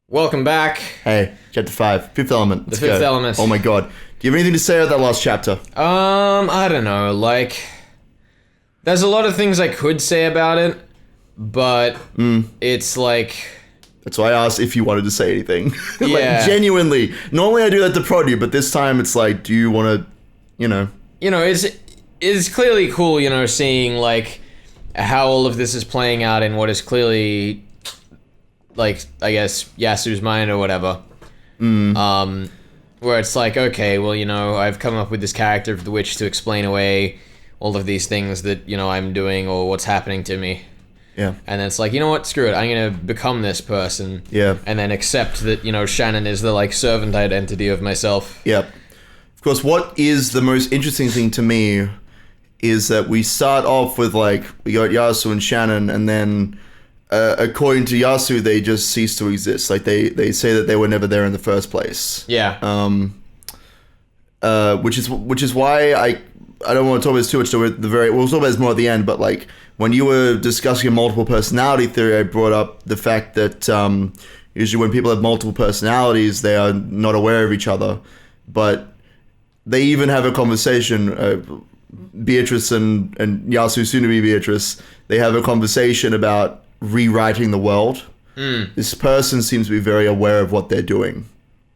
Welcome back. Hey, chapter 5, Fifth Element. The Fifth Element. Oh my god. Do you have anything to say about that last chapter? I don't know, like, there's a lot of things I could say about it, but it's like... That's why I asked if you wanted to say anything. Like, Yeah. genuinely. Normally I do that to prod you, but this time it's like, do you want to, You know, it's clearly cool, you know, seeing, like, how all of this is playing out in what is clearly, like, I guess, Yasu's mind or whatever. Where it's like, okay, well, you know, I've come up with this character of the witch to explain away all of these things that, you know, I'm doing or what's happening to me. Yeah. And then it's like, you know what, screw it, I'm gonna become this person. Yeah. And then accept that, you know, Shannon is the, like, servant identity of myself. Yep. Of course, what is the most interesting thing to me is that we start off with, like, we got Yasu and Shannon, and then, according to Yasu, they just cease to exist. Like, they say that they were never there in the first place. Yeah. Which is why I don't want to talk about this too much. So we'll talk about this more at the end. But like when you were discussing a multiple personality theory, I brought up the fact that usually when people have multiple personalities, they are not aware of each other, but they even have a conversation. Beatrice and Yasu, soon to be Beatrice, they have a conversation about rewriting the world. This person seems to be very aware of what they're doing,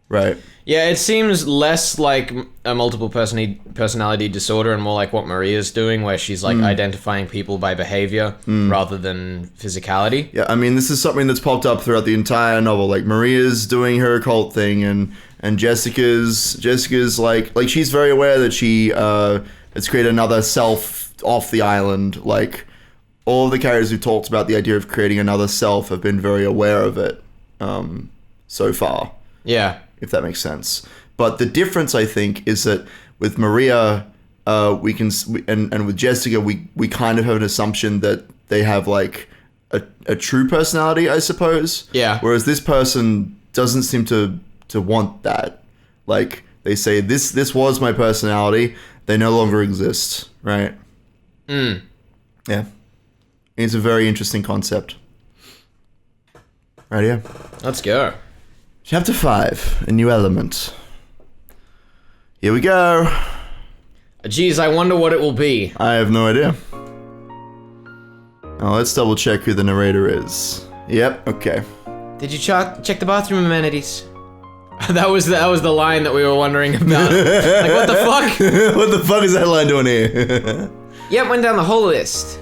right? Yeah, it seems less like a multiple personality disorder and more like what Maria's doing, where she's like identifying people by behavior rather than physicality. Yeah, I mean, this is something that's popped up throughout the entire novel. Like Maria's doing her occult thing, and Jessica's like she's very aware that she has created another self off the island. Like all of the characters who talked about the idea of creating another self have been very aware of it so far. Yeah. If that makes sense. But the difference, I think, is that with Maria, and with Jessica, we kind of have an assumption that they have like a true personality, I suppose. Yeah. Whereas this person doesn't seem to want that. Like they say, this was my personality. They no longer exist, right? Yeah. It's a very interesting concept. Right here. Let's go. Chapter 5, A New Element. Here we go. Geez, I wonder what it will be. I have no idea. Now let's double check who the narrator is. Yep, okay. Did you check the bathroom amenities? that was the line that we were wondering about. Like, what the fuck? What the fuck is that line doing here? Yep, went down the whole list.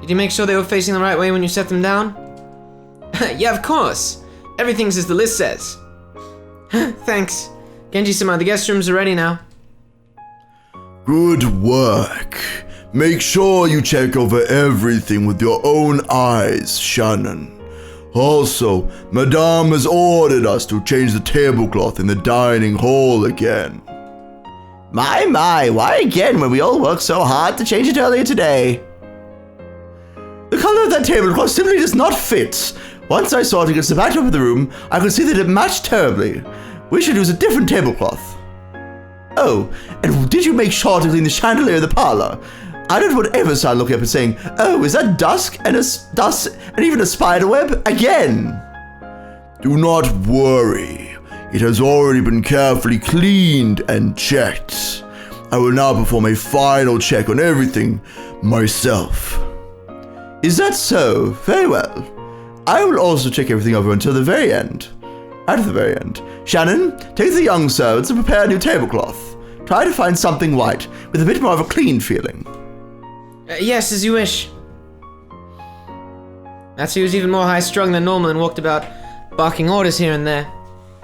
Did you make sure they were facing the right way when you set them down? Yeah, of course. Everything's as the list says. Thanks. Genji-sama, the guest rooms are ready now. Good work. Make sure you check over everything with your own eyes, Shannon. Also, Madame has ordered us to change the tablecloth in the dining hall again. My, why again when we all worked so hard to change it earlier today? The color of that tablecloth simply does not fit. Once I saw it against the backdrop of the room, I could see that it matched terribly. We should use a different tablecloth. Oh, and did you make sure to clean the chandelier in the parlor? I don't want to ever start looking up and saying, oh, is that dust and even a spider web again? Do not worry. It has already been carefully cleaned and checked. I will now perform a final check on everything myself. Is that so? Very well. I will also check everything over until the very end. At the very end. Shannon, take the young servants and prepare a new tablecloth. Try to find something white, with a bit more of a clean feeling. Yes, as you wish. Natsu was even more high-strung than normal and walked about, barking orders here and there.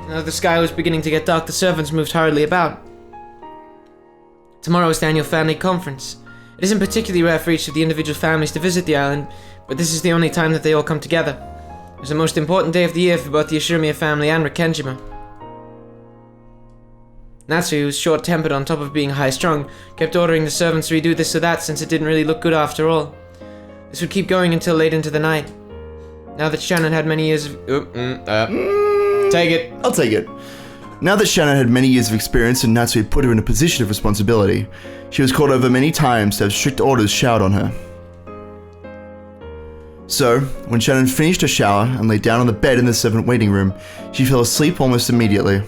Now the sky was beginning to get dark, the servants moved hurriedly about. Tomorrow is the annual family conference. It isn't particularly rare for each of the individual families to visit the island, but this is the only time that they all come together. It's the most important day of the year for both the Ashiramiya family and Rikkenjima. Natsu, who was short-tempered on top of being high-strung, kept ordering the servants to redo this or that since it didn't really look good after all. This would keep going until late into the night. Now that Shannon had many years of... Take it. I'll take it. Now that Shannon had many years of experience and Natsu had put her in a position of responsibility, she was called over many times to have strict orders showered on her. So, when Shannon finished her shower and lay down on the bed in the servant waiting room, she fell asleep almost immediately.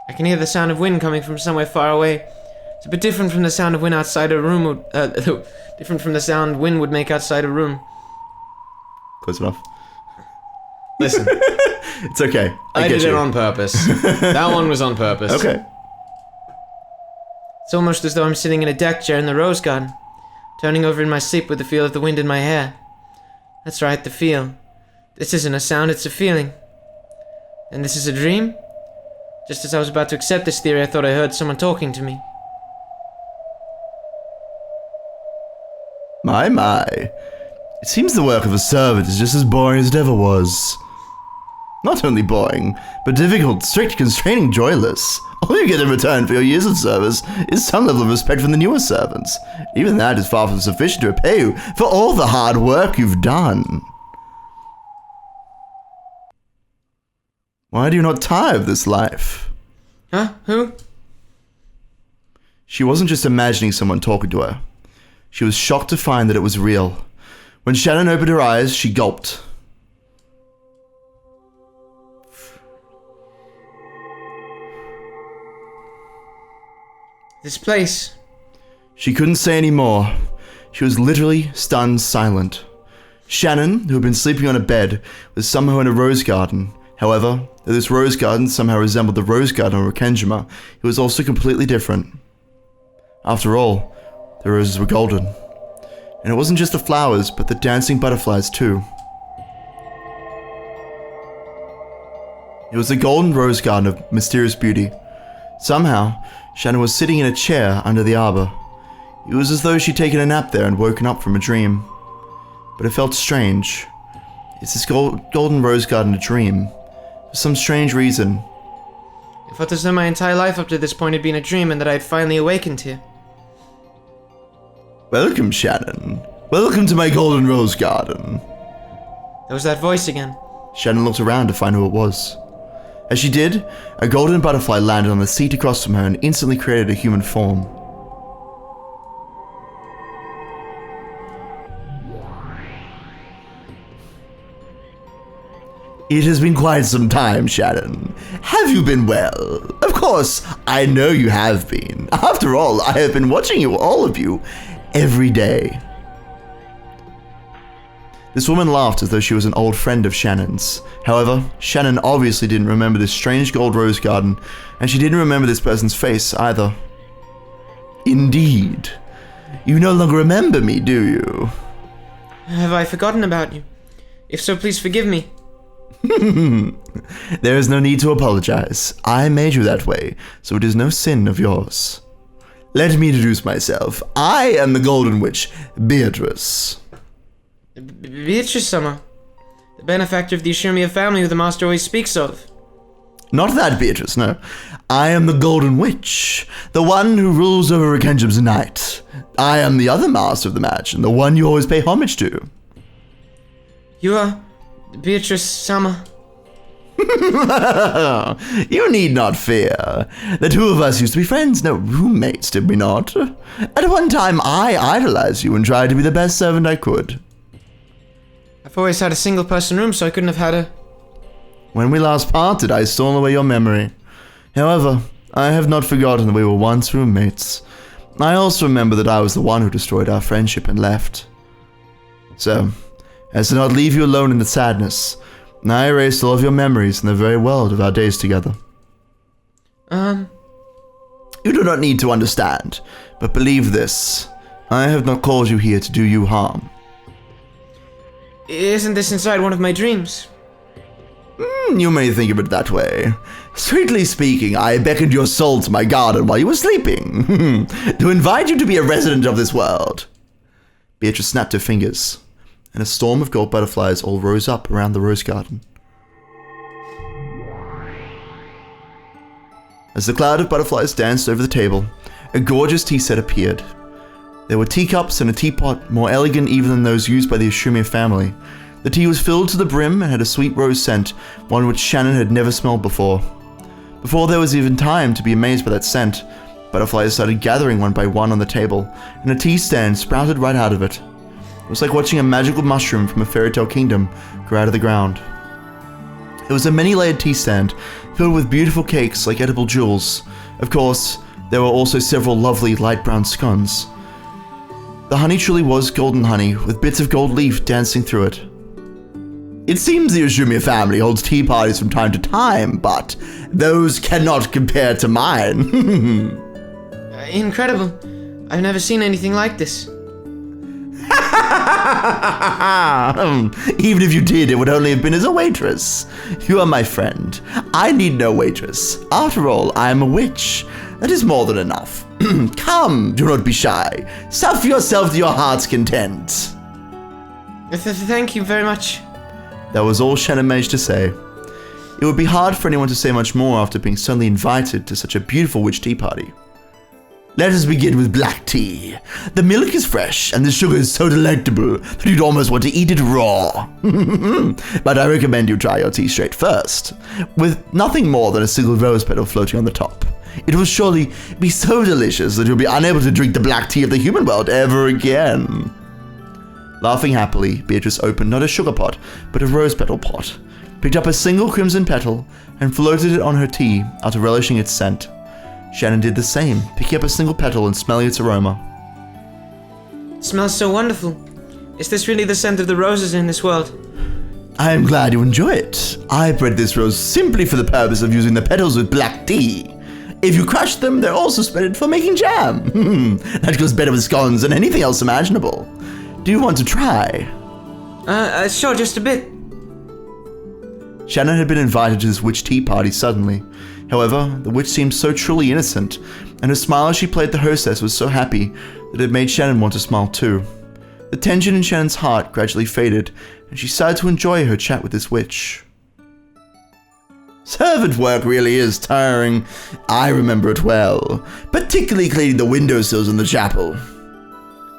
I can hear the sound of wind coming from somewhere far away. It's a bit different from the sound of wind outside a room, different from the sound wind would make outside a room. Close enough. Listen. It's okay. I did it on purpose. That one was on purpose. Okay. It's almost as though I'm sitting in a deck chair in the rose garden, turning over in my sleep with the feel of the wind in my hair. That's right, the feel. This isn't a sound, it's a feeling. And this is a dream? Just as I was about to accept this theory, I thought I heard someone talking to me. My. It seems the work of a servant is just as boring as it ever was. Not only boring, but difficult, strict, constraining, joyless. All you get in return for your years of service is some level of respect from the newer servants. Even that is far from sufficient to repay you for all the hard work you've done. Why do you not tire of this life? Huh? Who? She wasn't just imagining someone talking to her. She was shocked to find that it was real. When Shannon opened her eyes, she gulped. This place. She couldn't say any more. She was literally stunned silent. Shannon, who had been sleeping on a bed, was somehow in a rose garden. However, though this rose garden somehow resembled the rose garden of Rakenjima, it was also completely different. After all, the roses were golden. And it wasn't just the flowers, but the dancing butterflies too. It was a golden rose garden of mysterious beauty. Somehow, Shannon was sitting in a chair under the arbor. It was as though she'd taken a nap there and woken up from a dream. But it felt strange. Is this golden rose garden a dream? For some strange reason. I felt as though my entire life up to this point had been a dream and that I had finally awakened here. Welcome, Shannon. Welcome to my golden rose garden. There was that voice again. Shannon looked around to find who it was. As she did, a golden butterfly landed on the seat across from her and instantly created a human form. It has been quite some time, Shannon. Have you been well? Of course, I know you have been. After all, I have been watching you, all of you, every day. This woman laughed as though she was an old friend of Shannon's. However, Shannon obviously didn't remember this strange gold rose garden, and she didn't remember this person's face either. Indeed. You no longer remember me, do you? Have I forgotten about you? If so, please forgive me. There is no need to apologize. I made you that way, so it is no sin of yours. Let me introduce myself. I am the Golden Witch, Beatrice. Beatrice-sama, the benefactor of the Ishimiya family who the master always speaks of. Not that Beatrice, no. I am the Golden Witch, the one who rules over Rakenjim's night. I am the other master of the match, and the one you always pay homage to. You are Beatrice-sama. You need not fear. The two of us used to be friends, no roommates, did we not? At one time, I idolized you and tried to be the best servant I could. I've always had a single-person room, so I couldn't have had a... When we last parted, I stole away your memory. However, I have not forgotten that we were once roommates. I also remember that I was the one who destroyed our friendship and left. So, as to not leave you alone in the sadness, I erased all of your memories in the very world of our days together. You do not need to understand, but believe this. I have not called you here to do you harm. Isn't this inside one of my dreams? You may think of it that way. Strictly speaking, I beckoned your soul to my garden while you were sleeping, to invite you to be a resident of this world. Beatrice snapped her fingers, and a storm of gold butterflies all rose up around the rose garden. As the cloud of butterflies danced over the table, a gorgeous tea set appeared. There were teacups and a teapot more elegant even than those used by the Ishimiya family. The tea was filled to the brim and had a sweet rose scent, one which Shannon had never smelled before. Before there was even time to be amazed by that scent, Butterflies started gathering one by one on the table, and a tea stand sprouted right out of it. It was like watching a magical mushroom from a fairy tale kingdom grow out of the ground. It was a many-layered tea stand, filled with beautiful cakes like edible jewels. Of course, there were also several lovely light brown scones. The honey truly was golden honey, with bits of gold leaf dancing through it. It seems the Ushumi family holds tea parties from time to time, but those cannot compare to mine. Incredible. I've never seen anything like this. Even if you did, it would only have been as a waitress. You are my friend. I need no waitress. After all, I am a witch. That is more than enough. Come, do not be shy. Stuff yourself to your heart's content. Thank you very much. That was all Shannon managed to say. It would be hard for anyone to say much more after being suddenly invited to such a beautiful witch tea party. Let us begin with black tea. The milk is fresh and the sugar is so delectable that you'd almost want to eat it raw. But I recommend you try your tea straight first, with nothing more than a single rose petal floating on the top. It will surely be so delicious that you'll be unable to drink the black tea of the human world ever again. Laughing happily, Beatrice opened not a sugar pot, but a rose petal pot, picked up a single crimson petal, and floated it on her tea after relishing its scent. Shannon did the same, picking up a single petal and smelling its aroma. It smells so wonderful. Is this really the scent of the roses in this world? I am glad you enjoy it. I bred this rose simply for the purpose of using the petals with black tea. If you crush them, they're also spreaded for making jam. That goes better with scones than anything else imaginable. Do you want to try? Sure, just a bit. Shannon had been invited to this witch tea party suddenly. However, the witch seemed so truly innocent, and her smile as she played the hostess was so happy that it made Shannon want to smile too. The tension in Shannon's heart gradually faded, and she started to enjoy her chat with this witch. Servant work really is tiring. I remember it well, particularly cleaning the windowsills in the chapel.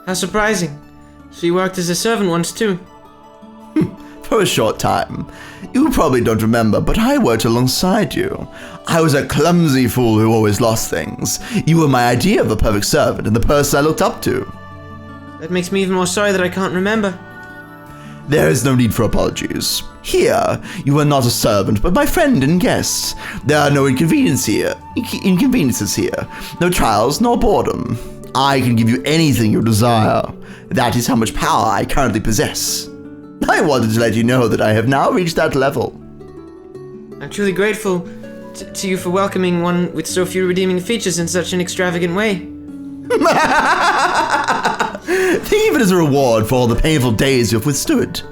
How surprising. She worked as a servant once too. For a short time. You probably don't remember, but I worked alongside you. I was a clumsy fool who always lost things. You were my idea of a perfect servant and the person I looked up to. That makes me even more sorry that I can't remember. There is no need for apologies. Here, you are not a servant, but my friend and guest. There are no inconveniences here. No trials, nor boredom. I can give you anything you desire. That is how much power I currently possess. I wanted to let you know that I have now reached that level. I'm truly grateful to you for welcoming one with so few redeeming features in such an extravagant way. Think of it as a reward for all the painful days you've withstood.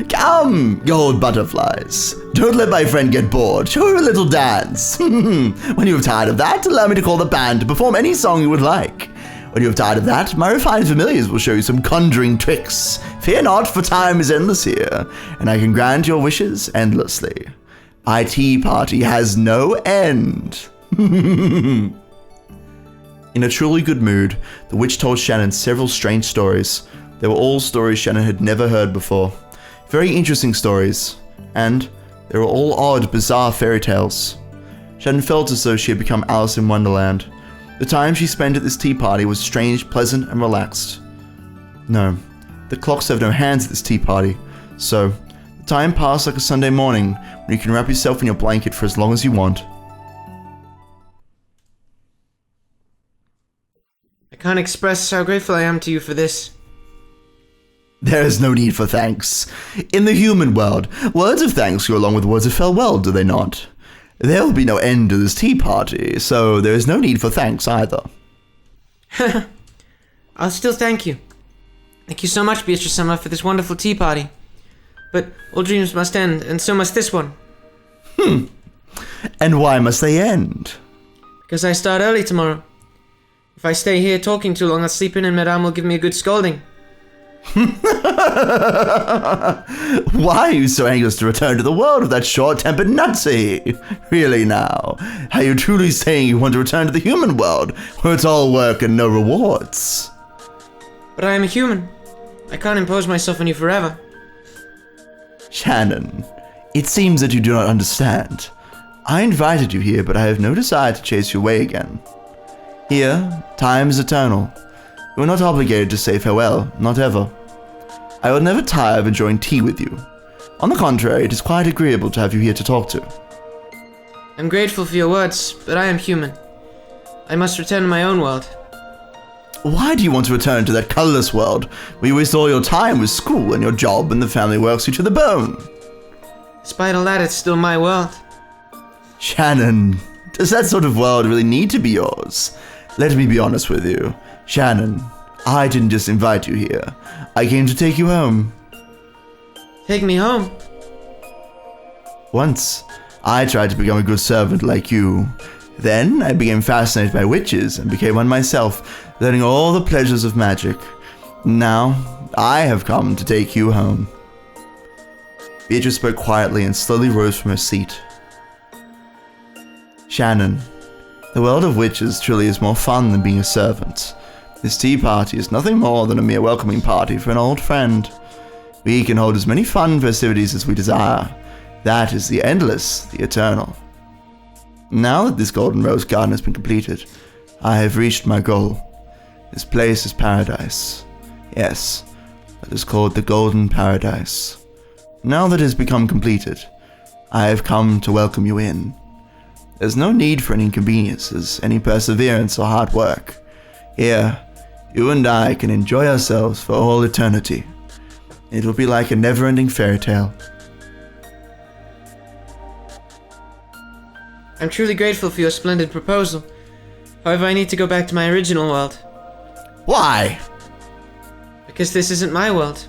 Come, gold butterflies. Don't let my friend get bored. Show her a little dance. When you have tired of that, allow me to call the band to perform any song you would like. When you have tired of that, my refined familiars will show you some conjuring tricks. Fear not, for time is endless here, and I can grant your wishes endlessly. My tea party has no end. In a truly good mood, the witch told Shannon several strange stories. They were all stories Shannon had never heard before. Very interesting stories, and they were all odd, bizarre fairy tales. Shannon felt as though she had become Alice in Wonderland. The time she spent at this tea party was strange, pleasant, and relaxed. No, the clocks have no hands at this tea party, so the time passed like a Sunday morning when you can wrap yourself in your blanket for as long as you want. I can't express how grateful I am to you for this. There is no need for thanks. In the human world, words of thanks go along with words of farewell, do they not? There will be no end to this tea party, so there is no need for thanks either. I'll still thank you. Thank you so much, Beatrice-sama, for this wonderful tea party. But all dreams must end, and so must this one. And why must they end? Because I start early tomorrow. If I stay here talking too long, I'll sleep in and Madame will give me a good scolding. Why are you so anxious to return to the world of that short-tempered nutsy? Really now? Are you truly saying you want to return to the human world, where it's all work and no rewards? But I am a human. I can't impose myself on you forever. Shannon, it seems that you do not understand. I invited you here, but I have no desire to chase you away again. Here, time is eternal. You are not obligated to say farewell, not ever. I will never tire of enjoying tea with you. On the contrary, it is quite agreeable to have you here to talk to. I'm grateful for your words, but I am human. I must return to my own world. Why do you want to return to that colorless world where you waste all your time with school and your job and the family works you to the bone? Despite all that, it's still my world. Shannon, does that sort of world really need to be yours? Let me be honest with you. Shannon, I didn't just invite you here. I came to take you home. Take me home? Once, I tried to become a good servant like you. Then, I became fascinated by witches and became one myself, learning all the pleasures of magic. Now, I have come to take you home. Beatrice spoke quietly and slowly rose from her seat. Shannon, the world of witches truly is more fun than being a servant. This tea party is nothing more than a mere welcoming party for an old friend. We can hold as many fun festivities as we desire. That is the endless, the eternal. Now that this golden rose garden has been completed, I have reached my goal. This place is paradise. Yes, let us call it the Golden Paradise. Now that it has become completed, I have come to welcome you in. There's no need for any inconveniences, any perseverance or hard work. Here, you and I can enjoy ourselves for all eternity. It will be like a never-ending fairy tale. I'm truly grateful for your splendid proposal. However, I need to go back to my original world. Why? Because this isn't my world.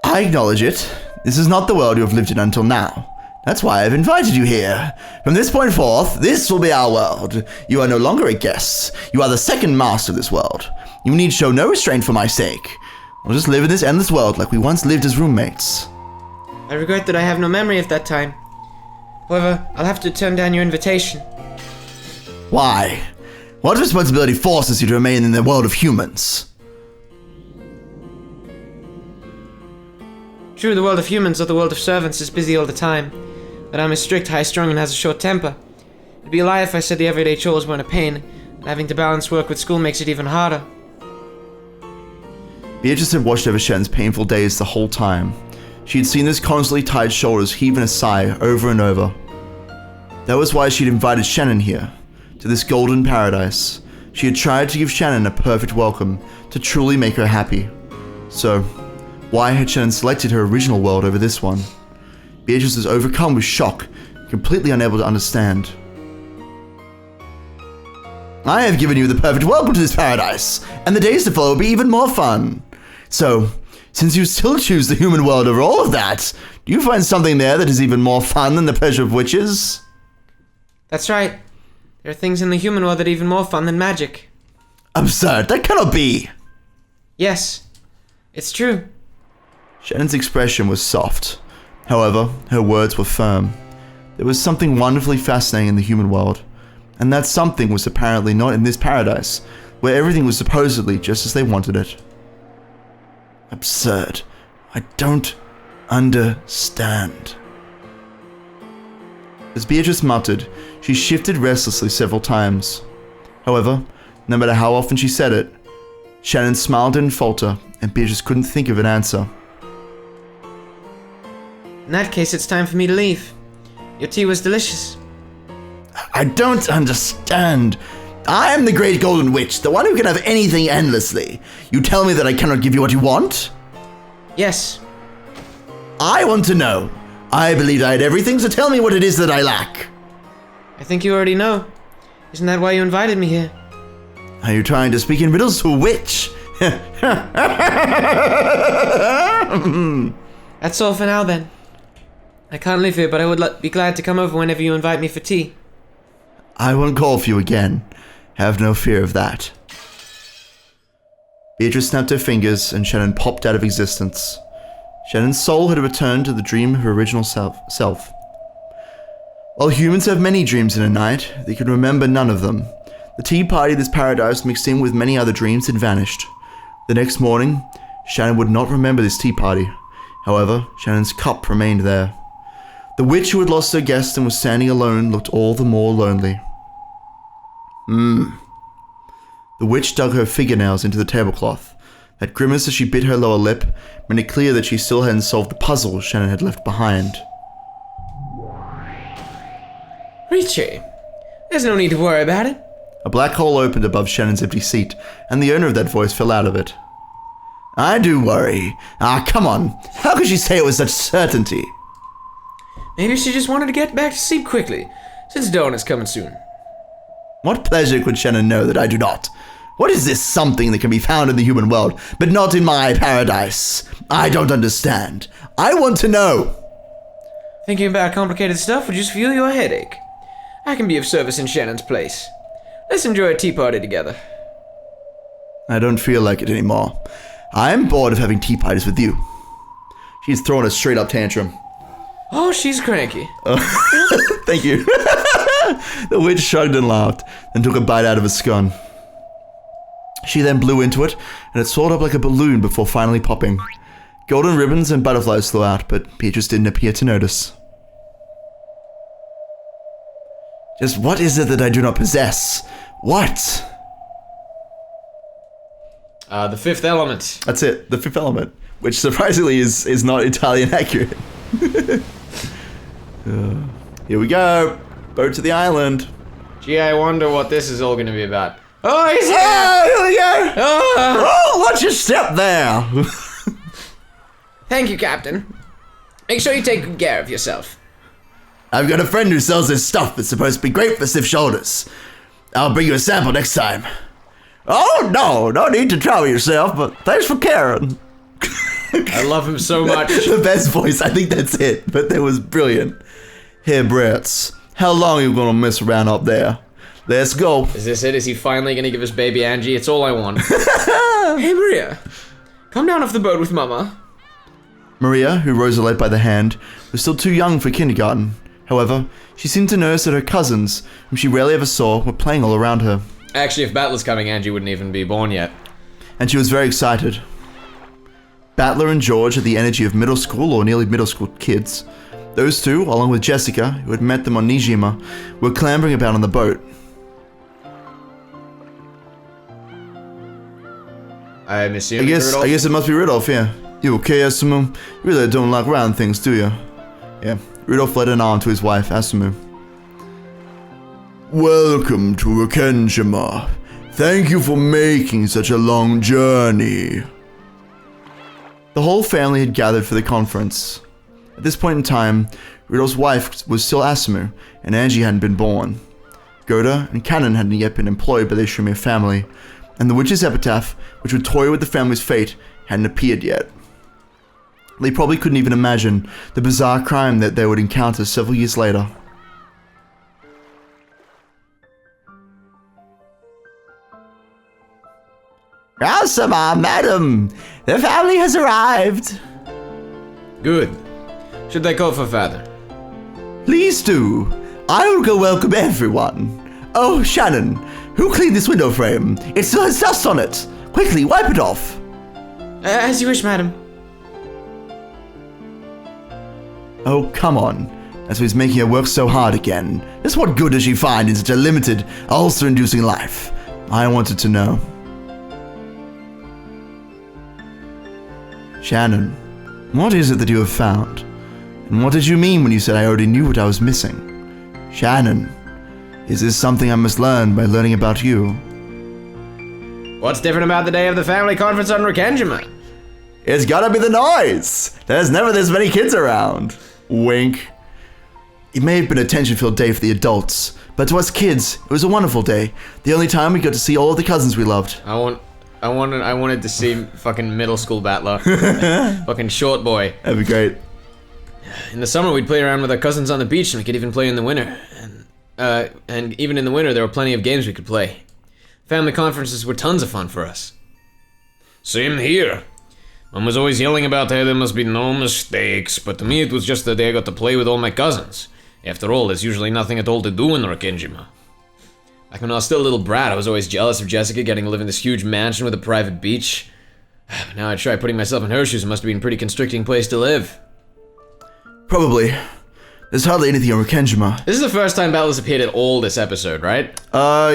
I acknowledge it. This is not the world you have lived in until now. That's why I've invited you here. From this point forth, this will be our world. You are no longer a guest. You are the second master of this world. You need show no restraint for my sake. We'll just live in this endless world like we once lived as roommates. I regret that I have no memory of that time. However, I'll have to turn down your invitation. Why? What responsibility forces you to remain in the world of humans? True, the world of humans or the world of servants is busy all the time, but I'm a strict, high-strung, and has a short temper. It'd be a lie if I said the everyday chores weren't a pain, and having to balance work with school makes it even harder. Beatrice had watched over Shannon's painful days the whole time. She had seen his constantly tight shoulders heave in a sigh over and over. That was why she'd invited Shannon here, to this golden paradise. She had tried to give Shannon a perfect welcome, to truly make her happy. So, why had Shannon selected her original world over this one? Beatrice was overcome with shock, completely unable to understand. I have given you the perfect welcome to this paradise, and the days to follow will be even more fun. So, since you still choose the human world over all of that, do you find something there that is even more fun than the pleasure of witches? That's right. There are things in the human world that are even more fun than magic. Absurd, that cannot be! Yes, it's true. Shannon's expression was soft. However, her words were firm. There was something wonderfully fascinating in the human world, and that something was apparently not in this paradise, where everything was supposedly just as they wanted it. Absurd. I don't understand. As Beatrice muttered, she shifted restlessly several times. However, no matter how often she said it, Shannon smiled didn't falter, and Beatrice couldn't think of an answer. In that case, it's time for me to leave. Your tea was delicious. I don't understand. I am the Great Golden Witch, the one who can have anything endlessly. You tell me that I cannot give you what you want? Yes. I want to know. I believed I had everything, so tell me what it is that I lack. I think you already know. Isn't that why you invited me here? Are you trying to speak in riddles to a witch? That's all for now, then. I can't live here, but I would be glad to come over whenever you invite me for tea. I won't call for you again. Have no fear of that. Beatrice snapped her fingers and Shannon popped out of existence. Shannon's soul had returned to the dream of her original self. While humans have many dreams in a night, they can remember none of them. The tea party of this paradise mixed in with many other dreams had vanished. The next morning, Shannon would not remember this tea party. However, Shannon's cup remained there. The witch who had lost her guest and was standing alone looked all the more lonely. The witch dug her fingernails into the tablecloth. That grimace as she bit her lower lip made it clear that she still hadn't solved the puzzle Shannon had left behind. Richie, there's no need to worry about it. A black hole opened above Shannon's empty seat, and the owner of that voice fell out of it. I do worry. Come on. How could she say it with such certainty? Maybe she just wanted to get back to sleep quickly, since dawn is coming soon. What pleasure could Shannon know that I do not? What is this something that can be found in the human world, but not in my paradise? I don't understand. I want to know. Thinking about complicated stuff would just fuel your headache. I can be of service in Shannon's place. Let's enjoy a tea party together. I don't feel like it anymore. I'm bored of having tea parties with you. She's throwing a straight up tantrum. Oh, she's cranky. Thank you. The witch shrugged and laughed, then took a bite out of a scone. She then blew into it, and it soared up like a balloon before finally popping. Golden ribbons and butterflies flew out, but Beatrice didn't appear to notice. Just what is it that I do not possess? What? The fifth element. That's it, the fifth element, which surprisingly is not entirely inaccurate. Here we go. Boat to the island. Gee, I wonder what this is all going to be about. Oh, he's here! Oh, here we go! Oh. Watch your step there! Thank you, Captain. Make sure you take good care of yourself. I've got a friend who sells this stuff that's supposed to be great for stiff shoulders. I'll bring you a sample next time. Oh, no need to trouble yourself, but thanks for caring. I love him so much. The best voice, I think that's it, but that was brilliant. Here, Bretts, how long are you gonna mess around up there? Let's go. Is this it? Is he finally gonna give us baby Angie? It's all I want. Hey, Maria. Come down off the boat with Mama. Maria, who rose led by the hand, was still too young for kindergarten. However, she seemed to notice that her cousins, whom she rarely ever saw, were playing all around her. Actually, if Battler's coming, Angie wouldn't even be born yet. And she was very excited. Battler and George had the energy of middle school or nearly middle school kids. Those two, along with Jessica, who had met them on Nijima, were clambering about on the boat. I'm assuming I guess it must be Rudolph, yeah. You okay, Asumu? You really don't like round things, do you? Yeah, Rudolph led an arm to his wife, Asumu. Welcome to Akenjima. Thank you for making such a long journey. The whole family had gathered for the conference. At this point in time, Rudolph's wife was still Asumu, and Angie hadn't been born. Goda and Cannon hadn't yet been employed by the Shumir family, and the witch's epitaph, which would toy with the family's fate, hadn't appeared yet. They probably couldn't even imagine the bizarre crime that they would encounter several years later. Rasama, madam! The family has arrived! Good. Should they call for father? Please do. I will go welcome everyone. Oh, Shannon, who cleaned this window frame? It still has dust on it. Quickly, wipe it off. As you wish, madam. Oh, come on. That's why he's making her work so hard again. Just what good does she find in such a limited, ulcer-inducing life? I wanted to know. Shannon, what is it that you have found? And what did you mean when you said I already knew what I was missing? Shannon, is this something I must learn by learning about you? What's different about the day of the family conference on Rikenjima? It's gotta be the noise! There's never this many kids around. Wink. It may have been a tension-filled day for the adults, but to us kids, it was a wonderful day. The only time we got to see all of the cousins we loved. I wanted to see fucking middle school Battler. Fucking short boy. That'd be great. In the summer, we'd play around with our cousins on the beach, and we could even play in the winter. And even in the winter, there were plenty of games we could play. Family conferences were tons of fun for us. Same here. Mom was always yelling about how there must be no mistakes, but to me it was just the day I got to play with all my cousins. After all, there's usually nothing at all to do in Rikenjima. Like when I was still a little brat, I was always jealous of Jessica getting to live in this huge mansion with a private beach. But now I try putting myself in her shoes, it must have been a pretty constricting place to live. Probably. There's hardly anything on Rekenjima. This is the first time Battler's appeared at all this episode, right?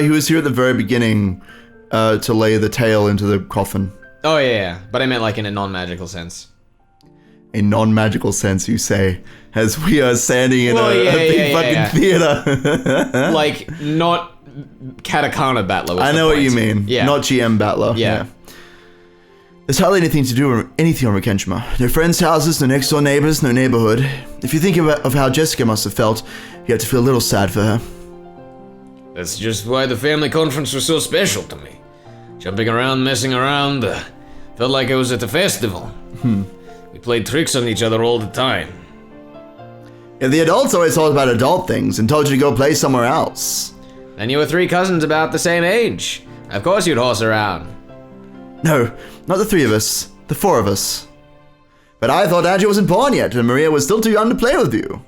He was here at the very beginning to lay the tail into the coffin. Oh, yeah. But I meant like in a non-magical sense. A non-magical sense, you say, as we are standing in a big fucking theater. Like, not Katakana Battler. I know what you mean. Yeah. Not GM Battler. Yeah. There's hardly anything to do or anything on Rekenjima. No friends' houses, no next door neighbors, no neighborhood. If you think of how Jessica must have felt, you have to feel a little sad for her. That's just why the family conference was so special to me. Jumping around, messing around, felt like I was at a festival. We played tricks on each other all the time. Yeah, the adults always talked about adult things and told you to go play somewhere else. And you were 3 cousins about the same age. Of course you'd horse around. No, not the 3 of us. The 4 of us. But I thought Angie wasn't born yet, and Maria was still too young to play with you.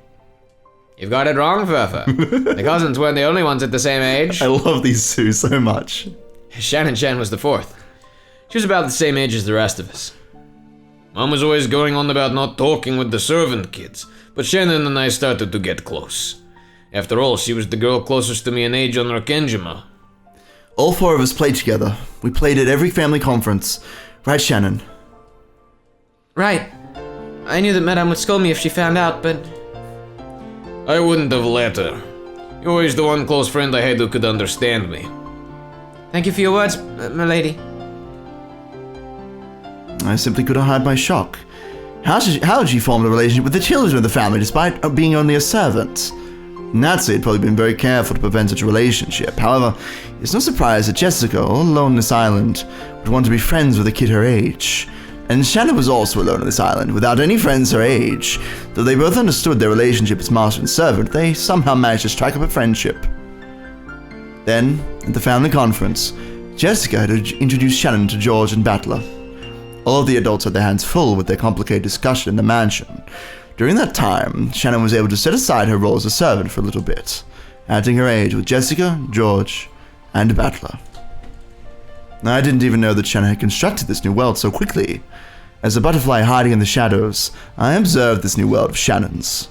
You've got it wrong, Furfur. The cousins weren't the only ones at the same age. I love these two so much. Shannon was the 4th. She was about the same age as the rest of us. Mom was always going on about not talking with the servant kids, but Shannon and I started to get close. After all, she was the girl closest to me in age on Rekenjima. All 4 of us played together. We played at every family conference. Right, Shannon? Right. I knew that Madame would scold me if she found out, but... I wouldn't have let her. You're always the one close friend I had who could understand me. Thank you for your words, milady. I simply couldn't hide my shock. How had she formed a relationship with the children of the family despite being only a servant? Nazi had probably been very careful to prevent such a relationship. However, it's no surprise that Jessica, all alone on this island, would want to be friends with a kid her age. And Shannon was also alone on this island, without any friends her age. Though they both understood their relationship as master and servant, they somehow managed to strike up a friendship. Then, at the family conference, Jessica had introduced Shannon to George and Battler. All of the adults had their hands full with their complicated discussion in the mansion. During that time, Shannon was able to set aside her role as a servant for a little bit, adding her age with Jessica, George, and Battler. I didn't even know that Shannon had constructed this new world so quickly. As a butterfly hiding in the shadows, I observed this new world of Shannon's.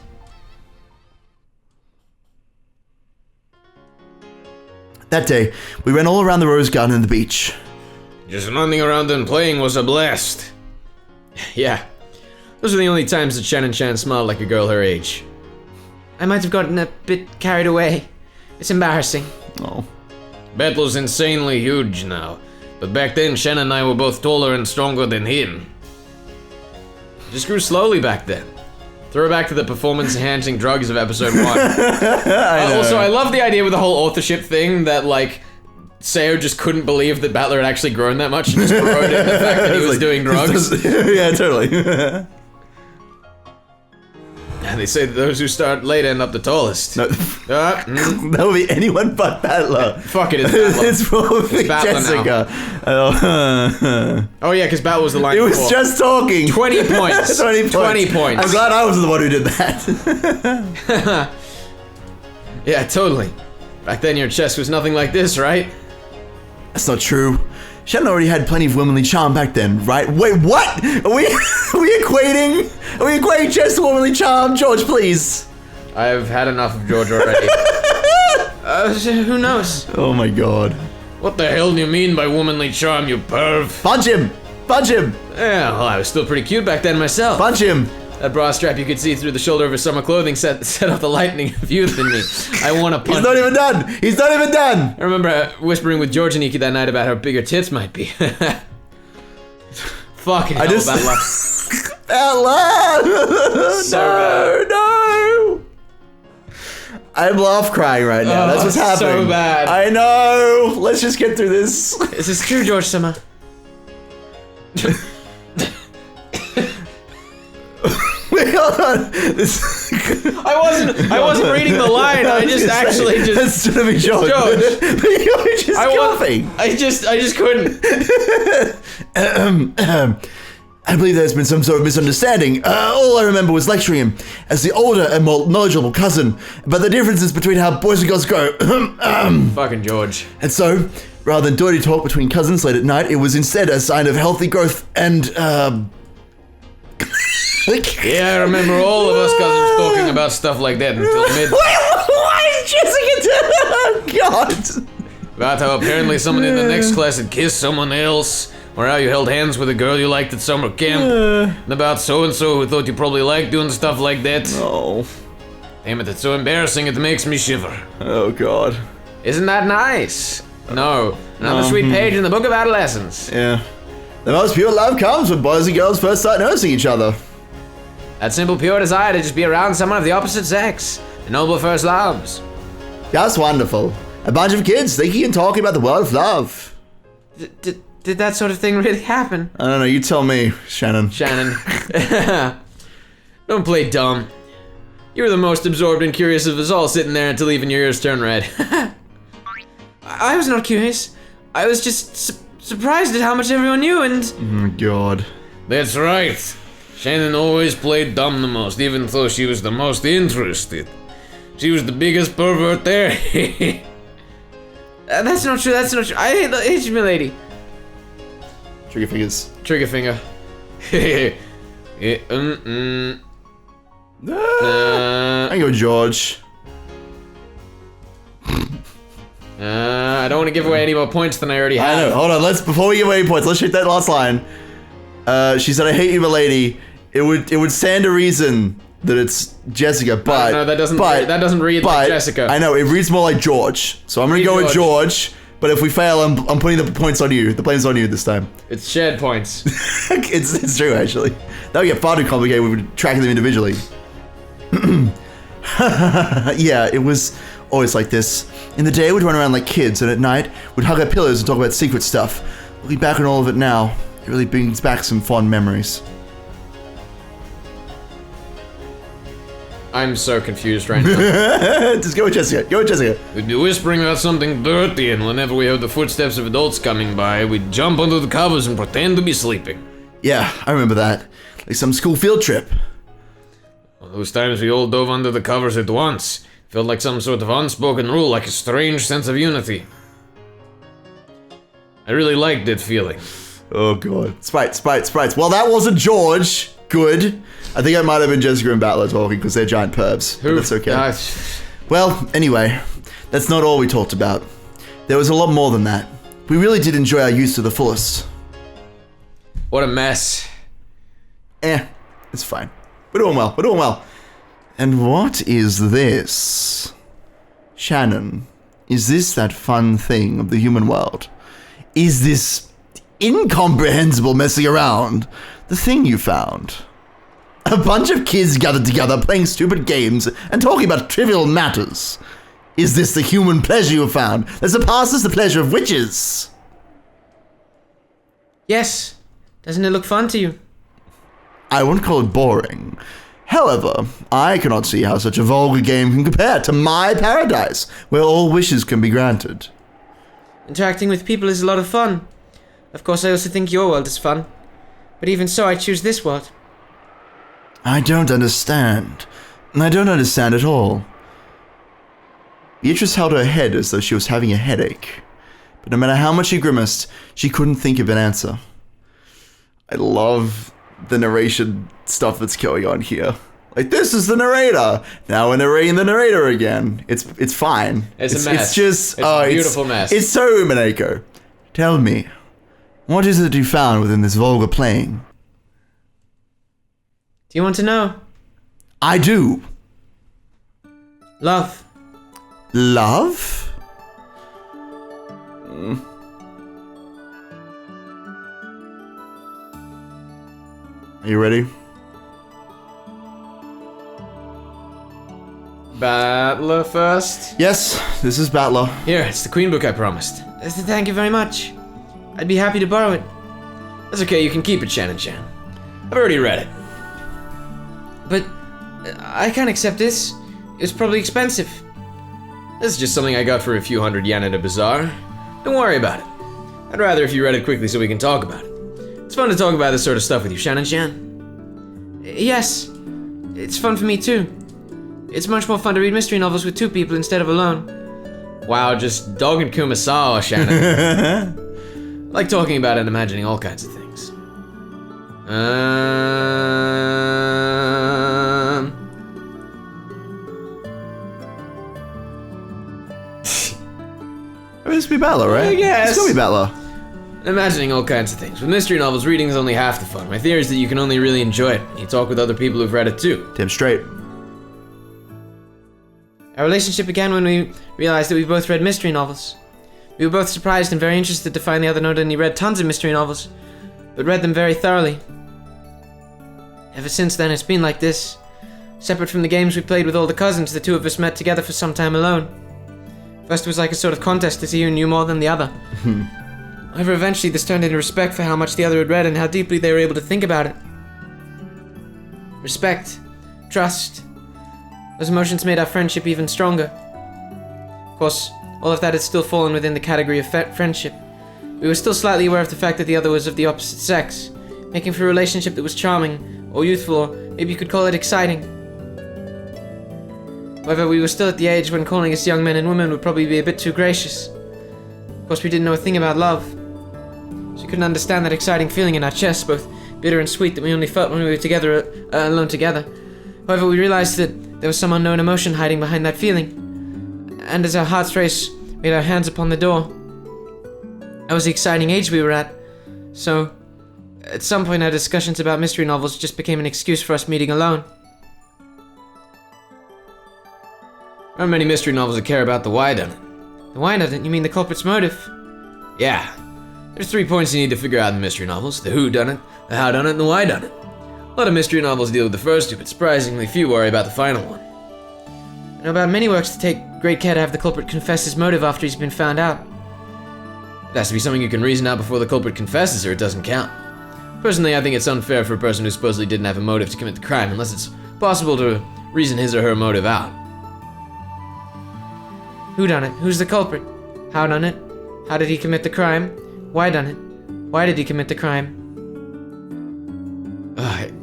That day, we ran all around the rose garden and the beach. Just running around and playing was a blast. Yeah, those are the only times that Shannon smiled like a girl her age. I might have gotten a bit carried away. It's embarrassing. Oh. Battle's insanely huge now, but back then Shannon and I were both taller and stronger than him. Just grew slowly back then. Throwback to the performance-enhancing drugs of episode 1. Also, I love the idea with the whole authorship thing that, like, Sayo just couldn't believe that Battler had actually grown that much and just wrote in the fact that he was doing drugs. Yeah, totally. And they say that those who start late end up the tallest. No. That would be anyone but Battler. Fuck it, it's Battler. It's probably Jessica. Oh yeah, because Battler was the line It was before. just talking. 20 points. 20 points. I'm glad I was the one who did that. Yeah, totally. Back then your chest was nothing like this, right? That's not true. Shannon already had plenty of womanly charm back then, right? Wait, what? Are we equating chest to womanly charm? George, please. I've had enough of George already. Who knows? Oh my god. What the hell do you mean by womanly charm, you perv? Punch him! Punch him! Yeah, well, I was still pretty cute back then myself. Punch him! That bra strap you could see through the shoulder of his summer clothing set off the lightning of youth in me. I want to punch. He's not even done! He's not even done! I remember whispering with George and Iki that night about how big her tits might be. Fucking hell, Battler. Battler! So bad. No! I'm laugh crying right now. That's what's happening. So bad. I know! Let's just get through this. Is this true, George Summer? Wait, hold on. I wasn't reading the line. I just actually just. That's gonna be George. George. You were just coughing. I just couldn't. I believe there's been some sort of misunderstanding. All I remember was lecturing him as the older and more knowledgeable cousin about the differences between how boys and girls grow. Fucking George. And so, rather than dirty talk between cousins late at night, it was instead a sign of healthy growth and Yeah, I remember all of us cousins talking about stuff like that until mid. Why is Jessica oh God. About how apparently someone in the next class had kissed someone else, or how you held hands with a girl you liked at summer camp, and about so-and-so who thought you probably liked doing stuff like that. Oh. Damn it, it's so embarrassing it makes me shiver. Oh God. Isn't that nice? No, another sweet page in the book of adolescence. Yeah. The most pure love comes when boys and girls first start noticing each other. That simple pure desire to just be around someone of the opposite sex. The noble first loves. That's wonderful. A bunch of kids thinking and talking about the world of love. Did that sort of thing really happen? I don't know, you tell me, Shannon. Shannon. Don't play dumb. You were the most absorbed and curious of us all, sitting there until even your ears turn red. I was not curious. I was just surprised at how much everyone knew and... Oh God. That's right. Shannon always played dumb the most, even though she was the most interested. She was the biggest pervert there. That's not true, that's not true. I hate you, milady. Trigger fingers. Trigger finger. I go George. I don't want to give away any more points than I already have. I know, hold on, before we give away points, let's check that last line. She said, I hate you, milady. It would stand to reason that it's Jessica, but... No, that doesn't read like Jessica. I know, it reads more like George. So I'm gonna go with George, but if we fail, I'm putting the points on you. The blame's on you this time. It's shared points. It's true, actually. That would get far too complicated if we were tracking them individually. Yeah, it was always like this. In the day, we'd run around like kids, and at night, we'd hug our pillows and talk about secret stuff. Looking back on all of it now, it really brings back some fond memories. I'm so confused right now. Just go with Jessica. Go with Jessica. We'd be whispering about something dirty, and whenever we heard the footsteps of adults coming by, we'd jump under the covers and pretend to be sleeping. Yeah, I remember that. Like some school field trip. Well, those times we all dove under the covers at once. Felt like some sort of unspoken rule, like a strange sense of unity. I really liked that feeling. Oh God. Sprites. Well, that wasn't George. Good. I think I might have been Jessica and Battler talking because they're giant pervs. But that's okay. Well, anyway, that's not all we talked about. There was a lot more than that. We really did enjoy our youth to the fullest. What a mess. It's fine. We're doing well. And what is this? Shannon, is this that fun thing of the human world? Is this incomprehensible messing around the thing you found? A bunch of kids gathered together playing stupid games and talking about trivial matters. Is this the human pleasure you found that surpasses the pleasure of witches? Yes. Doesn't it look fun to you? I wouldn't call it boring. However, I cannot see how such a vulgar game can compare to my paradise, where all wishes can be granted. Interacting with people is a lot of fun. Of course, I also think your world is fun. But even so, I choose this world. I don't understand. I don't understand at all. Beatrice held her head as though she was having a headache. But no matter how much she grimaced, she couldn't think of an answer. I love the narration stuff that's going on here. Like, this is the narrator. Now we're narrating the narrator again. It's fine. It's a mess. It's just... It's a beautiful mess. It's so Umineko. Tell me, what is it you found within this vulgar playing? Do you want to know? I do. Love. Love? Are you ready? Battler first. Yes, this is Battler. Here, it's the Queen book I promised. Thank you very much. I'd be happy to borrow it. That's okay, you can keep it, Shannon. I've already read it. But I can't accept this. It's probably expensive. This is just something I got for a few hundred yen at a bazaar. Don't worry about it. I'd rather if you read it quickly so we can talk about it. It's fun to talk about this sort of stuff with you, Shannon. Yes, it's fun for me too. It's much more fun to read mystery novels with two people instead of alone. Wow, just dog and Kumasawa, Shannon. I like talking about it and imagining all kinds of things. this would be Battler, right? I guess. It's gonna be Battler. Imagining all kinds of things. With mystery novels, reading is only half the fun. My theory is that you can only really enjoy it when you talk with other people who've read it too. Damn straight. Our relationship began when we realized that we both read mystery novels. We were both surprised and very interested to find the other not only read tons of mystery novels, but read them very thoroughly. Ever since then, it's been like this. Separate from the games we played with all the cousins, the two of us met together for some time alone. First it was like a sort of contest to see who knew more than the other. However, eventually this turned into respect for how much the other had read and how deeply they were able to think about it. Respect. Trust. Those emotions made our friendship even stronger. Of course, all of that had still fallen within the category of friendship. We were still slightly aware of the fact that the other was of the opposite sex, making for a relationship that was charming, or youthful, or maybe you could call it exciting. However, we were still at the age when calling us young men and women would probably be a bit too gracious. Of course, we didn't know a thing about love, so we couldn't understand that exciting feeling in our chests, both bitter and sweet, that we only felt when we were together, alone together. However, we realized that there was some unknown emotion hiding behind that feeling. And as our hearts raced, we laid our hands upon the door. That was the exciting age we were at. So, at some point our discussions about mystery novels just became an excuse for us meeting alone. There aren't many mystery novels that care about the why done it. The why done it? You mean the culprit's motive? Yeah. There's 3 points you need to figure out in mystery novels. The who done it, the how done it, and the why done it. A lot of mystery novels deal with the first two, but surprisingly few worry about the final one. I know about many works that take great care to have the culprit confess his motive after he's been found out. It has to be something you can reason out before the culprit confesses or it doesn't count. Personally, I think it's unfair for a person who supposedly didn't have a motive to commit the crime unless it's possible to reason his or her motive out. Who done it? Who's the culprit? How done it? How did he commit the crime? Why done it? Why did he commit the crime?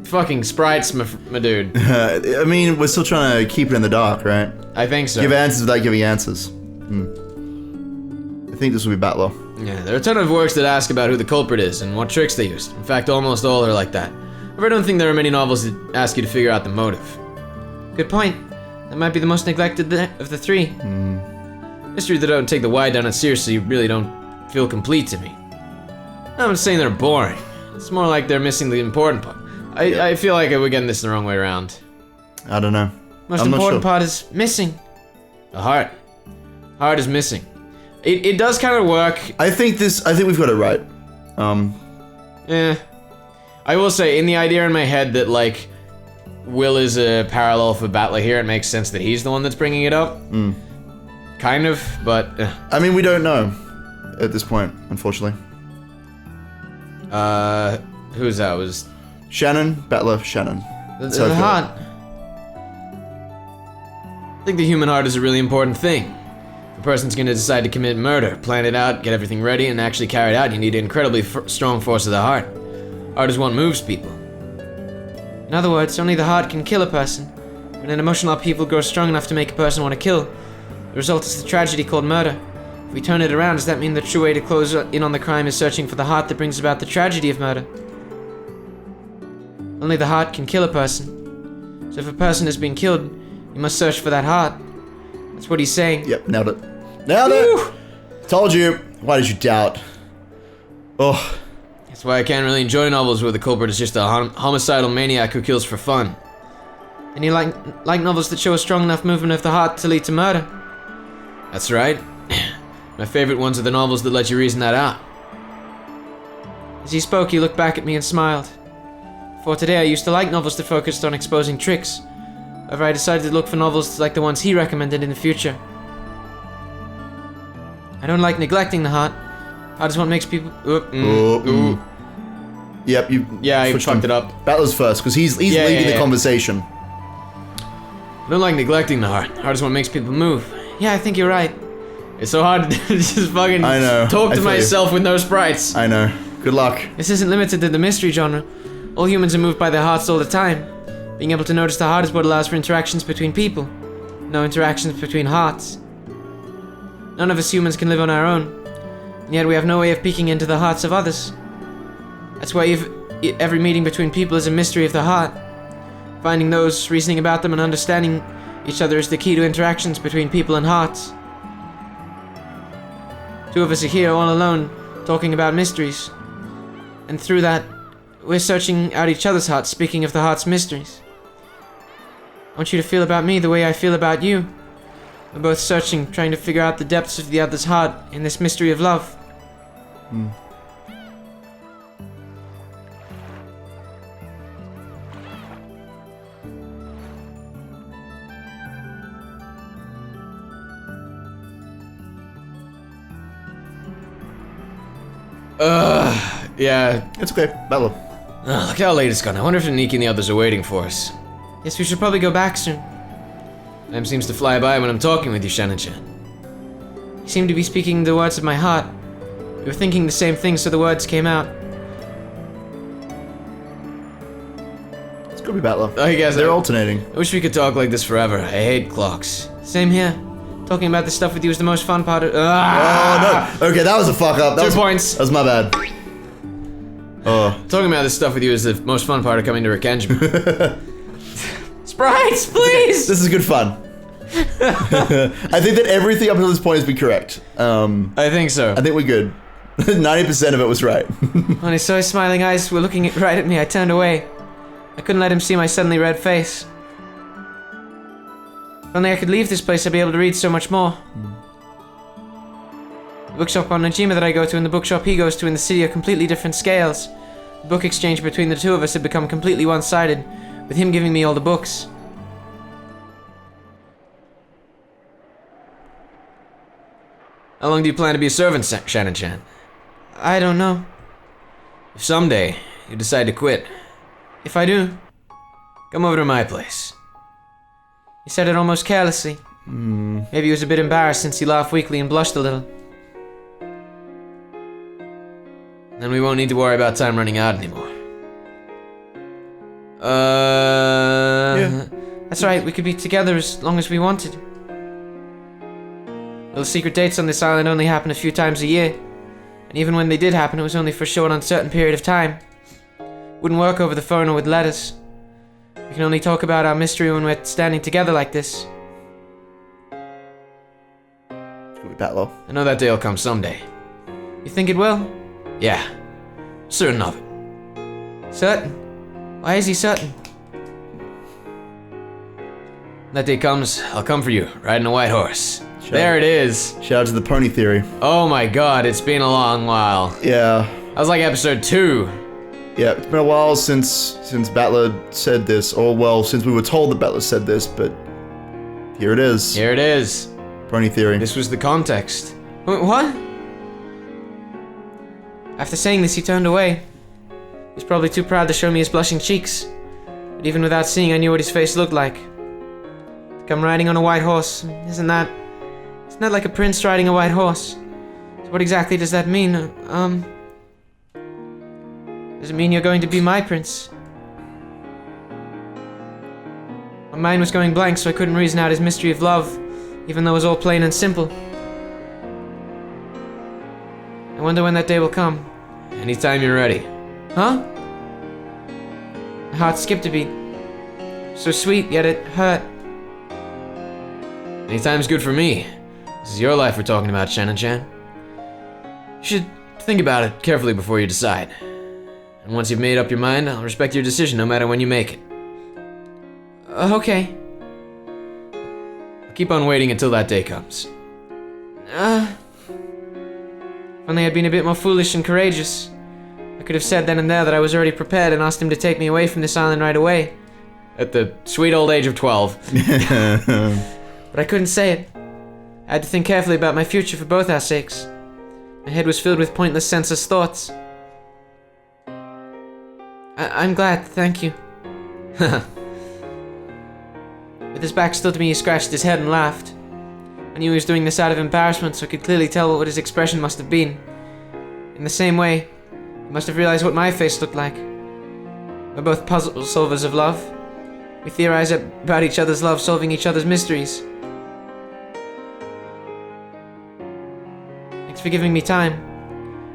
Fucking sprites, my dude. I mean, we're still trying to keep it in the dark, right? I think so. Give answers without giving answers. I think this will be Battler. Yeah, there are a ton of works that ask about who the culprit is and what tricks they used. In fact, almost all are like that. However, I don't think there are many novels that ask you to figure out the motive. Good point. That might be the most neglected of the 3. Mysteries that don't take the why done it seriously really don't feel complete to me. I'm not saying they're boring. It's more like they're missing the important part. I feel like we're getting this the wrong way around. I don't know. Most important part is missing. The heart. Heart is missing. It does kind of work. I think we've got it right. I will say, in the idea in my head that, like, Will is a parallel for Battler here, it makes sense that he's the one that's bringing it up. Kind of, but... I mean, we don't know at this point, unfortunately. Who's that? Was... Shannon, Battler, Shannon. The heart. I think the human heart is a really important thing. If a person's gonna decide to commit murder, plan it out, get everything ready, and actually carry it out, you need an incredibly strong force of the heart. Heart is what moves people. In other words, only the heart can kill a person. When an emotional upheaval grows strong enough to make a person want to kill, the result is the tragedy called murder. If we turn it around, does that mean the true way to close in on the crime is searching for the heart that brings about the tragedy of murder? Only the heart can kill a person. So if a person has been killed, you must search for that heart. That's what he's saying. Yep, nailed it. Nailed it! Told you. Why did you doubt? Oh. That's why I can't really enjoy novels where the culprit is just a homicidal maniac who kills for fun. And you like novels that show a strong enough movement of the heart to lead to murder? That's right. My favorite ones are the novels that let you reason that out. As he spoke, he looked back at me and smiled. Before today, I used to like novels that focused on exposing tricks. However, I decided to look for novels like the ones he recommended in the future. I don't like neglecting the heart. Heart is what makes people... Yep, you... Yeah, you fucked it up. Battler's first, because he's leading the conversation. I don't like neglecting the heart. Heart is what makes people move. Yeah, I think you're right. It's so hard to just fucking talk to myself with no sprites. I know. Good luck. This isn't limited to the mystery genre. All humans are moved by their hearts all the time. Being able to notice the heart is what allows for interactions between people. No interactions between hearts. None of us humans can live on our own. And yet we have no way of peeking into the hearts of others. That's why every meeting between people is a mystery of the heart. Finding those, reasoning about them, and understanding each other is the key to interactions between people and hearts. Two of us are here all alone, talking about mysteries. And through that, we're searching out each other's hearts, speaking of the heart's mysteries. I want you to feel about me the way I feel about you. We're both searching, trying to figure out the depths of the other's heart in this mystery of love. Yeah. It's okay. Battle. Look how late it's gone. I wonder if Niki and the others are waiting for us. Yes, we should probably go back soon. Time seems to fly by when I'm talking with you, Shannon-chan. You seem to be speaking the words of my heart. We were thinking the same thing, so the words came out. It's gonna be Battler. I guess They're alternating. I wish we could talk like this forever. I hate clocks. Same here. Talking about this stuff with you is the most fun part of— Oh no! Okay, that was a fuck up. That 2 was, points. That was my bad. Oh. Talking about this stuff with you is the most fun part of coming to Rikenjima. Sprites, please! This is good fun. I think that everything up until this point has been correct. I think so. I think we're good. 90% of it was right. When I saw his smiling eyes were looking right at me, I turned away. I couldn't let him see my suddenly red face. If only I could leave this place, I'd be able to read so much more. The bookshop on Najima that I go to and the bookshop he goes to in the city are completely different scales. The book exchange between the two of us had become completely one-sided, with him giving me all the books. How long do you plan to be a servant, Shannon-chan? I don't know. If someday you decide to quit, If I do. come over to my place. He said it almost carelessly. Maybe he was a bit embarrassed since he laughed weakly and blushed a little. Then we won't need to worry about time running out anymore. Yeah. That's right, we could be together as long as we wanted. Well, secret dates on this island only happen a few times a year. And even when they did happen, it was only for a short, uncertain period of time. Wouldn't work over the phone or with letters. We can only talk about our mystery when we're standing together like this. It's gonna be Battler. I know that day will come someday. You think it will? Yeah, certain of it. Certain? Why is he certain? When that day comes, I'll come for you, riding a white horse. There it is. Shout out to the pony theory. Oh my god, it's been a long while. Yeah. That was like episode 2. Yeah, it's been a while since Battler said this, or well, since we were told that Battler said this, but here it is. Here it is. Pony theory. This was the context. What? After saying this, he turned away. He was probably too proud to show me his blushing cheeks. But even without seeing, I knew what his face looked like. To come riding on a white horse, isn't that like a prince riding a white horse? So what exactly does that mean? Does it mean you're going to be my prince? My mind was going blank, so I couldn't reason out his mystery of love, even though it was all plain and simple. I wonder when that day will come. Anytime you're ready. Huh? My heart skipped a beat. So sweet, yet it hurt. Anytime's good for me. This is your life we're talking about, Shannon-chan. You should think about it carefully before you decide. And once you've made up your mind, I'll respect your decision no matter when you make it. Okay. I'll keep on waiting until that day comes. If only I'd been a bit more foolish and courageous. I could have said then and there that I was already prepared and asked him to take me away from this island right away. At the sweet old age of 12. But I couldn't say it. I had to think carefully about my future for both our sakes. My head was filled with pointless, senseless thoughts. I'm glad, thank you. With his back still to me, he scratched his head and laughed. I knew he was doing this out of embarrassment, so I could clearly tell what his expression must have been. In the same way, he must have realized what my face looked like. We're both puzzle solvers of love. We theorize about each other's love, solving each other's mysteries. Thanks for giving me time.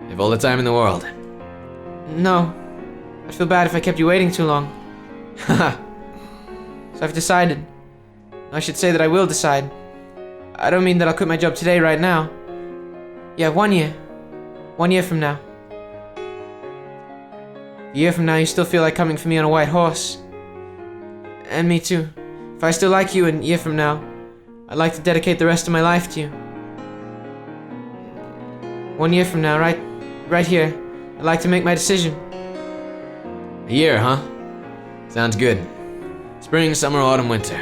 You have all the time in the world. No. I'd feel bad if I kept you waiting too long. Haha. So I've decided. I should say that I will decide. I don't mean that I'll quit my job today, right now. Yeah, 1 year. 1 year from now. A year from now, you still feel like coming for me on a white horse. And me too. If I still like you in a year from now, I'd like to dedicate the rest of my life to you. 1 year from now, right here, I'd like to make my decision. A year, huh? Sounds good. Spring, summer, autumn, winter.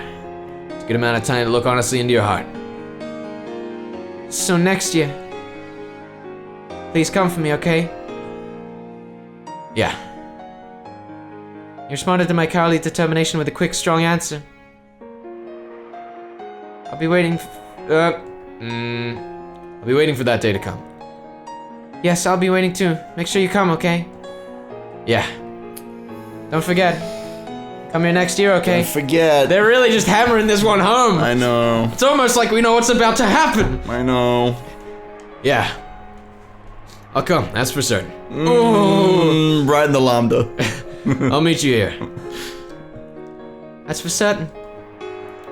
It's a good amount of time to look honestly into your heart. So next year, please come for me, okay? Yeah. You responded to my cowardly determination with a quick, strong answer. I'll be waiting I'll be waiting for that day to come. Yes, I'll be waiting too. Make sure you come, okay? Yeah. Don't forget. Come here next year, okay? Don't forget. They're really just hammering this one home. I know. It's almost like we know what's about to happen. I know. Yeah. I'll come, that's for certain. Right in the lambda. I'll meet you here. That's for certain.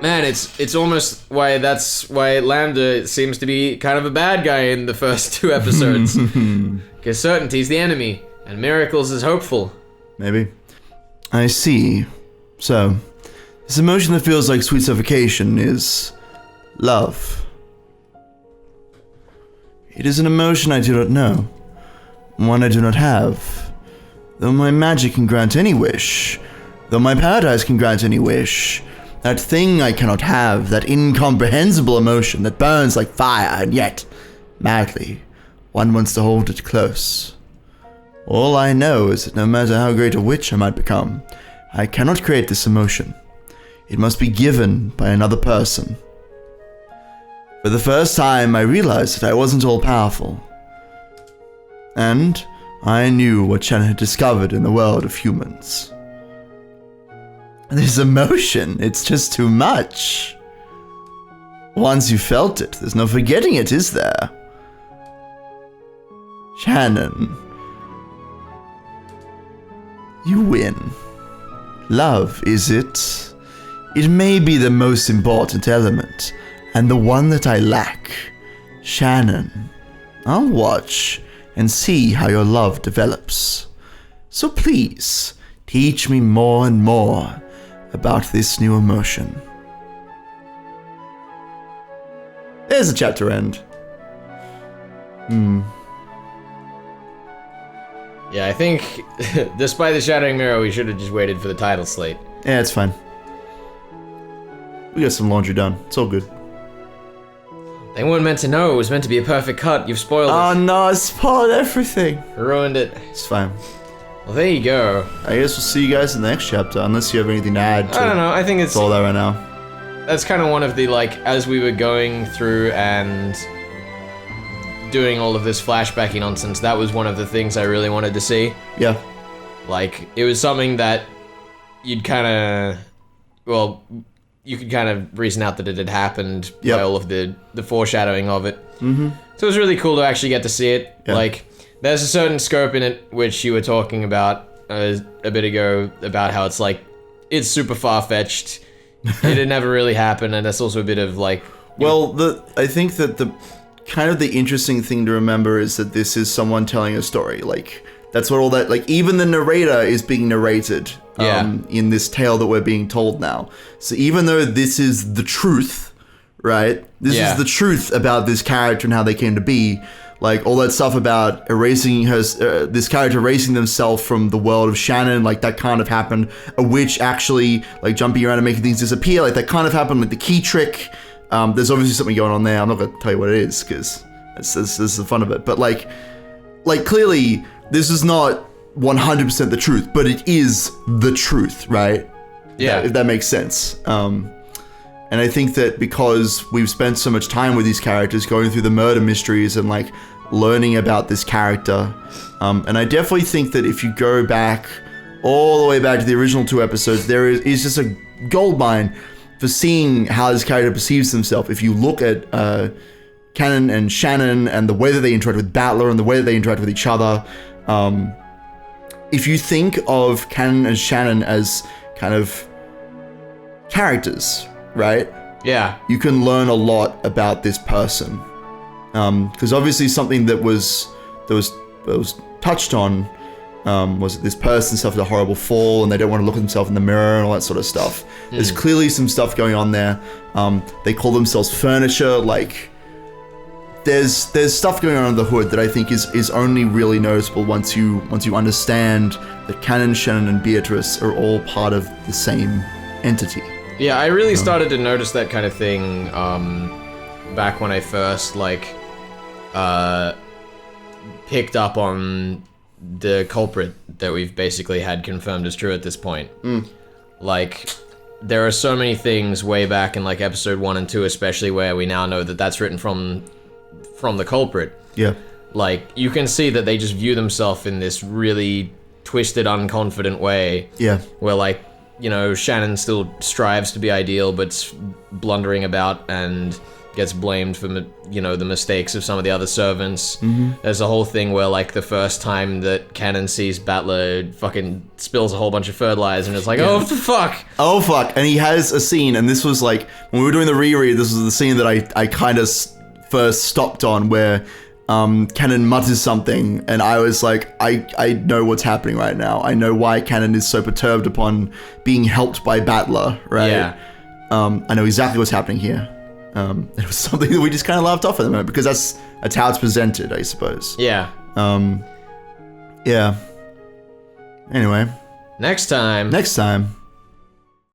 Man, it's almost that's why Lambda seems to be kind of a bad guy in the first 2 episodes. Because certainty's the enemy, and miracles is hopeful. Maybe. I see. So, this emotion that feels like sweet suffocation is love. It is an emotion I do not know, one I do not have. Though my magic can grant any wish, though my paradise can grant any wish, that thing I cannot have, that incomprehensible emotion that burns like fire, and yet, madly, one wants to hold it close. All I know is that no matter how great a witch I might become, I cannot create this emotion. It must be given by another person. For the first time, I realized that I wasn't all-powerful. And I knew what Shannon had discovered in the world of humans. This emotion, it's just too much. Once you felt it, there's no forgetting it, is there? Shannon. You win. Love, is it? It may be the most important element, and the one that I lack. Shannon, I'll watch and see how your love develops. So please, teach me more and more about this new emotion. There's a chapter end. Yeah, I think, despite the Shattering Mirror, we should have just waited for the title slate. Yeah, it's fine. We got some laundry done. It's all good. They weren't meant to know. It was meant to be a perfect cut. You've spoiled Oh it. no, I spoiled everything. Ruined it. It's fine. Well, there you go. I guess we'll see you guys in the next chapter, unless you have anything to add to I don't know. I think it's all that right now. that's kind of one of the, like, as we were going through and doing all of this flashbacky nonsense, that was one of the things I really wanted to see. Yeah. Like, it was something that you'd kind of, well, you could kind of reason out that it had happened by all of the foreshadowing of it. Mm-hmm. So it was really cool to actually get to see it. Yeah. Like, there's a certain scope in it, which you were talking about a bit ago, about how it's like, it's super far-fetched. It had never really happened, and that's also a bit of like... Well, I think that the kind of the interesting thing to remember is that this is someone telling a story. Like, that's what all that, like, even the narrator is being narrated in this tale that we're being told now. So even though this is the truth, right? This is the truth about this character and how they came to be. Like, all that stuff about erasing this character erasing themselves from the world of Shannon, like, that kind of happened. A witch actually, like, jumping around and making things disappear, like, that kind of happened, like, the key trick. There's obviously something going on there. I'm not going to tell you what it is, because this is the fun of it. But, like, clearly, this is not 100% the truth, but it is the truth, right? Yeah. If that makes sense. And I think that because we've spent so much time with these characters, going through the murder mysteries and, like, learning about this character, and I definitely think that if you go back, all the way back to the original 2 episodes, there is just a goldmine for seeing how this character perceives himself. If you look at Canon and Shannon and the way that they interact with Battler and the way that they interact with each other, if you think of Canon and Shannon as kind of characters, right? Yeah. You can learn a lot about this person. Because obviously something that was touched on was that this person suffered a horrible fall and they don't want to look at themselves in the mirror and all that sort of stuff. There's clearly some stuff going on there. They call themselves furniture. Like, there's stuff going on under the hood that I think is only really noticeable once you understand that Canon, Shannon, and Beatrice are all part of the same entity. Yeah, I really started to notice that kind of thing back when I first picked up on the culprit that we've basically had confirmed as true at this point. Like, there are so many things way back in like episode 1 and 2 especially where we now know that that's written from the culprit. Yeah. Like, you can see that they just view themselves in this really twisted, unconfident way. Yeah. Where, like, you know, Shannon still strives to be ideal, but's blundering about and gets blamed for, you know, the mistakes of some of the other servants. There's a whole thing where, like, the first time that Cannon sees Battler fucking spills a whole bunch of fertilizer and it's like, oh, fuck! Oh, fuck. And he has a scene, and this was, like, when we were doing the reread, this was the scene that I kind of first stopped on, where Cannon mutters something, and I was like, I know what's happening right now. I know why Cannon is so perturbed upon being helped by Battler, right? Yeah. I know exactly what's happening here. It was something that we just kind of laughed off at the moment, because that's how it's presented, I suppose. Yeah. Yeah. Anyway. Next time.